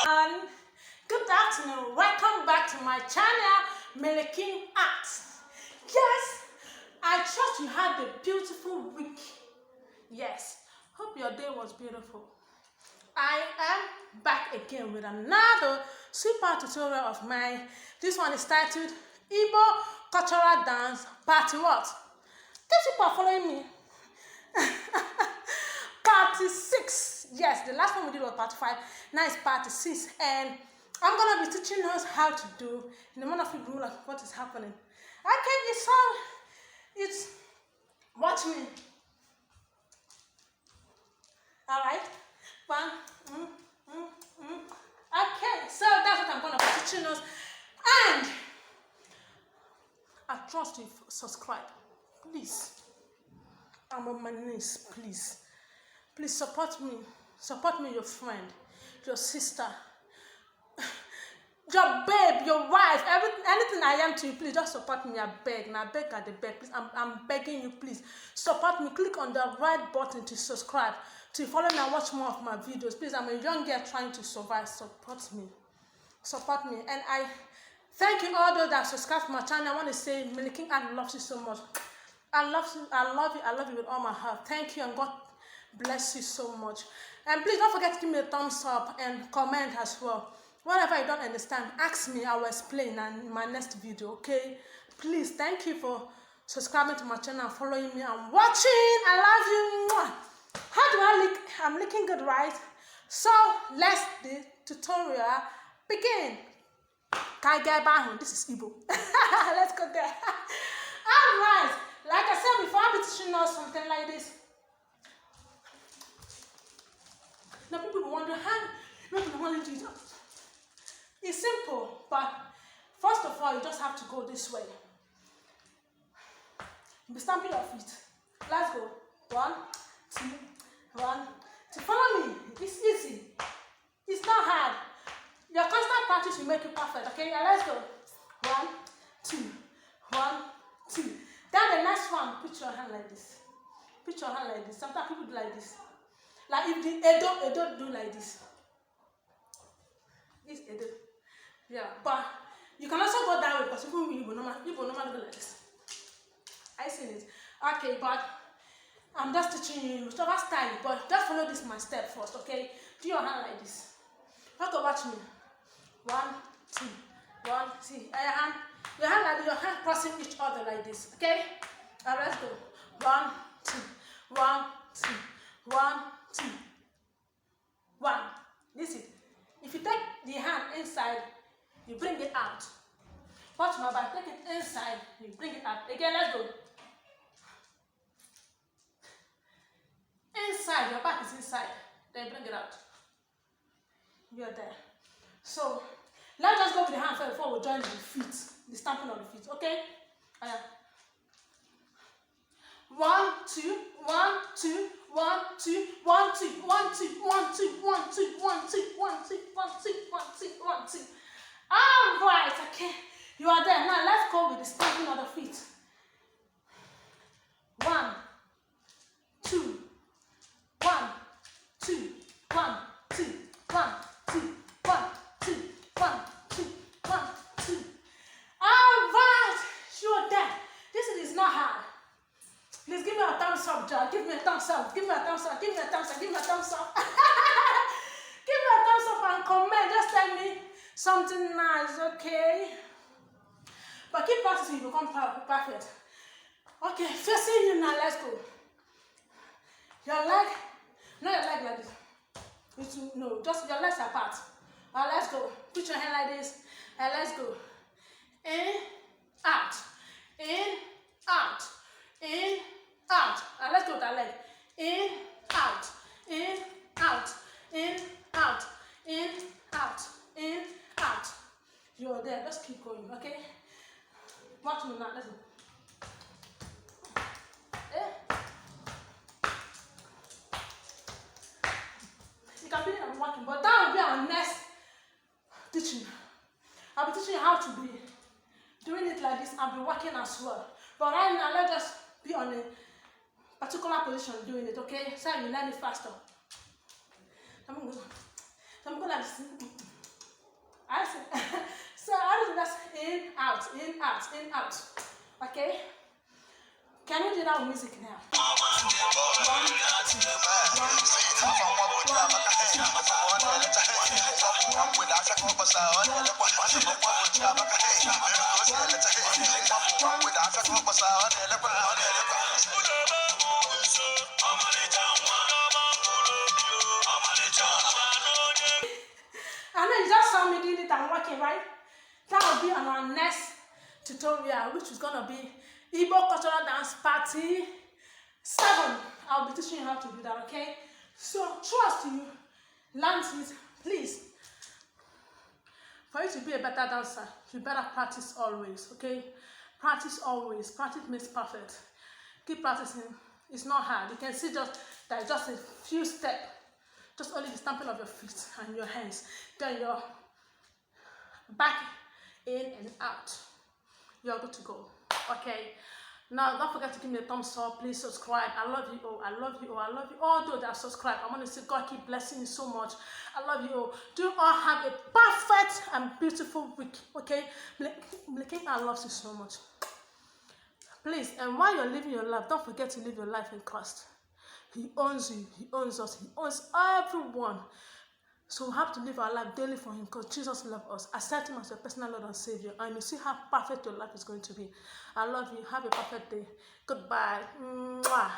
And good afternoon, welcome back to my channel, Meleking Arts. Yes, I trust you had a beautiful week. Yes, hope your day was beautiful. I am back again with another super tutorial of mine. This one is titled Igbo Cultural Dance Party what? These people are following me. Party 6. Yes, the last one we did was part 5. Now it's party 6. And I'm going to be teaching us how to do in the month of people like what is happening. Okay, it's watch me. Alright? Okay, so that's what I'm going to be teaching us. And I trust you subscribe. Please. I'm on my knees, please. Please support me. Support me, your friend, your sister, your babe, your wife, anything I am to you, please just support me. I beg. Now I beg at the beg. Please, I'm begging you, please. Support me. Click on the right button to subscribe, to follow me and watch more of my videos. Please, I'm a young girl trying to survive. Support me. Support me. And I thank you all those that subscribe to my channel. I want to say Meleking Art loves you so much. I love you. I love you with all my heart. Thank you and God bless you so much. And please don't forget to give me a thumbs up and comment as well. Whatever you don't understand, ask me. I will explain in my next video. Okay? Please, thank you for subscribing to my channel and following me and watching. I love you. How do I look? I'm looking good, right? So let's the tutorial begin. This is Igbo. Let's go there. Alright. Like I said before, I'll be teaching us something like this. Now people will wonder how you want to do that. It's simple, but first of all, you just have to go this way. Be stamping your feet. Let's go. 1, 2, 1, 2. Follow me. It's easy. It's not hard. Your constant practice will make you perfect. Okay, yeah, let's go. 1, 2, 1, 2. Then the next one, put your hand like this. Put your hand like this. Sometimes people do like this. Like if the Edo do like this. This Edo. Yeah, but you can also go that way because even you will normally do like this. I seen it. Okay, but I'm just teaching you whichever style, but just follow this my step first, okay? Do your hand like this. Okay, watch me. 1, 2, 1, 2. Your hand like this, your hand crossing each other like this, okay? Now let's go. 1, 2, 1, 2, 1, 2, 1. Listen. If you take the hand inside, you bring it out. Watch my back. Take it inside, you bring it out. Again, let's go. Inside, your back is inside. Then bring it out. You're there. So let's just go with the hand first before we join the feet, the stamping of the feet. Okay? 1, 2, 1, 2, 1, 2, 1, 2, 1, 2, 1, 2, 1, 2, 1, 2, 1, 2, 1, 2, 1, 2, 1, 2. All right, okay. You are there. Now let's go with the stamping of the feet. 1, 2, 1, 2, 1, 2, 1, 2, 1, 2, 1, 2, 1, 2. All right, you're there. This is not hard. Please give me a thumbs up, John. Give me a thumbs up. Give me a thumbs up. Give me a thumbs up. Give me a thumbs up. Give me a thumbs up and comment. Just tell me something nice, okay? But keep practicing, you become perfect. Okay, facing you now. Let's go. Your leg, not your leg like this. No, just your legs apart. Alright, let's go. Put your hand like this. And let's go. In, out. In, out. In, out. And let's go with that leg. In, out. In, out. In, out. In, let's keep going, okay? Watch me now, listen. You can feel it, I'm working, but that will be our next teaching. I'll be teaching you how to be doing it like this and be working as well. But right now, let's just be on a particular position doing it, okay? So you learn it faster. I'm going to like this. I see. So I do that in, out, in, out, in, out. Okay? Can we do that with music now? I know you just saw me doing it and working, right? That will be on our next tutorial, which is gonna be Igbo Cultural Dance Party 7. I'll be teaching you how to do that, okay? So trust you, learn it, please. For you to be a better dancer, you better practice always, okay? Practice always. Practice makes perfect. Keep practicing. It's not hard. You can see that just a few steps. Just only the stamping of your feet and your hands. Then your back in and out. You're good to go. Okay. Now don't forget to give me a thumbs up. Please subscribe. I love you all. I love you all. I love you all those that subscribe. I want to say God keep blessing you so much. I love you all. Do you all have a perfect and beautiful week. Okay. King loves you so much. Please, and while you're living your life, don't forget to live your life in Christ. He owns you. He owns us. He owns everyone. So we have to live our life daily for him because Jesus loves us. Accept him as your personal Lord and Savior. And you see how perfect your life is going to be. I love you. Have a perfect day. Goodbye. Mwah.